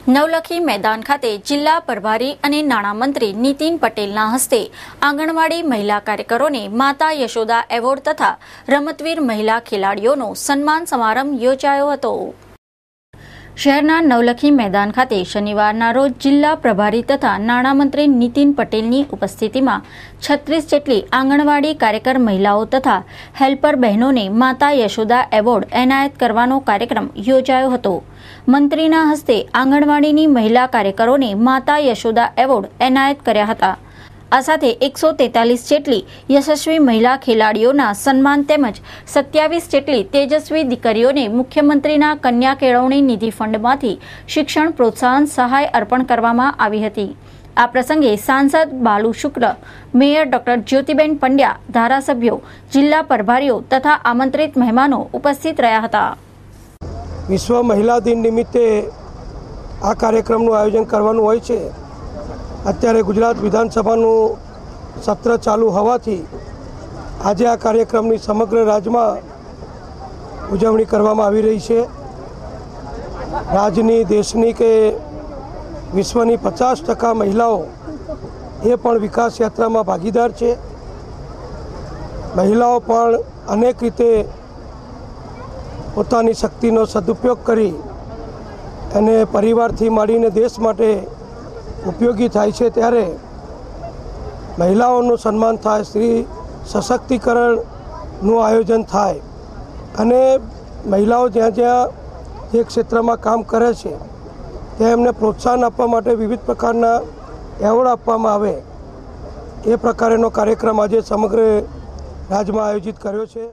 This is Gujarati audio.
નવલખી મેદાન ખાતે જિલ્લા પ્રભારી અને નાણામંત્રી નીતિન પટેલના હસ્તે આંગણવાડી મહિલા કાર્યકરોને માતા યશોદા એવોર્ડ તથા રમતવીર મહિલા ખેલાડીઓનો સન્માન સમારંભ યોજાયો હતો। શહેરના નવલખી મેદાન ખાતે શનિવારના રોજ જિલ્લા પ્રભારી તથા નાણામંત્રી નીતિન પટેલની ઉપસ્થિતિમાં 36 જેટલી આંગણવાડી કાર્યકર મહિલાઓ તથા હેલ્પર બહેનોને માતા યશોદા એવોર્ડ એનાયત કરવાનો કાર્યક્રમ યોજાયો હતો। મંત્રીના હસ્તે આંગણવાડીની મહિલા કાર્યકરોને માતા યશોદા એવોર્ડ એનાયત કર્યા હતા। આ સાથે 143 જેટલી યશસ્વી મહિલા ખેલાડીઓના સન્માન તેમજ 27 જેટલી તેજસ્વી દીકરીઓને મુખ્યમંત્રીના કન્યા કેળવણી નિધિ ફંડમાંથી શિક્ષણ પ્રોત્સાહન સહાય અર્પણ કરવામાં આવી હતી। આ પ્રસંગે સાંસદ બાલુ શુક્લ, મેયર ડોક્ટર જ્યોતિબેન પંડ્યા, ધારાસભ્યો, જિલ્લા પ્રભારીઓ તથા આમંત્રિત મહેમાનો ઉપસ્થિત રહ્યા હતા। વિશ્વ મહિલા દિન નિમિત્તે આ કાર્યક્રમનું આયોજન કરવાનું હોય છે। અત્યારે ગુજરાત વિધાનસભાનું સત્ર ચાલુ હોવાથી આજે આ કાર્યક્રમની સમગ્ર રાજ્યમાં ઉજવણી કરવામાં આવી રહી છે। રાજ્યની, દેશની કે વિશ્વની 50% મહિલાઓ એ પણ વિકાસ યાત્રામાં ભાગીદાર છે। મહિલાઓ પણ અનેક રીતે પોતાની શક્તિનો સદુપયોગ કરી અને પરિવારથી માંડીને દેશ માટે ઉપયોગી થાય છે। ત્યારે મહિલાઓનું સન્માન થાય, સ્ત્રી સશક્તિકરણનું આયોજન થાય અને મહિલાઓ જ્યાં જ્યાં જે ક્ષેત્રમાં કામ કરે છે ત્યાં એમને પ્રોત્સાહન આપવા માટે વિવિધ પ્રકારના એવોર્ડ આપવામાં આવે, એ પ્રકારેનો કાર્યક્રમ આજે સમગ્ર રાજ્યમાં આયોજિત કર્યો છે।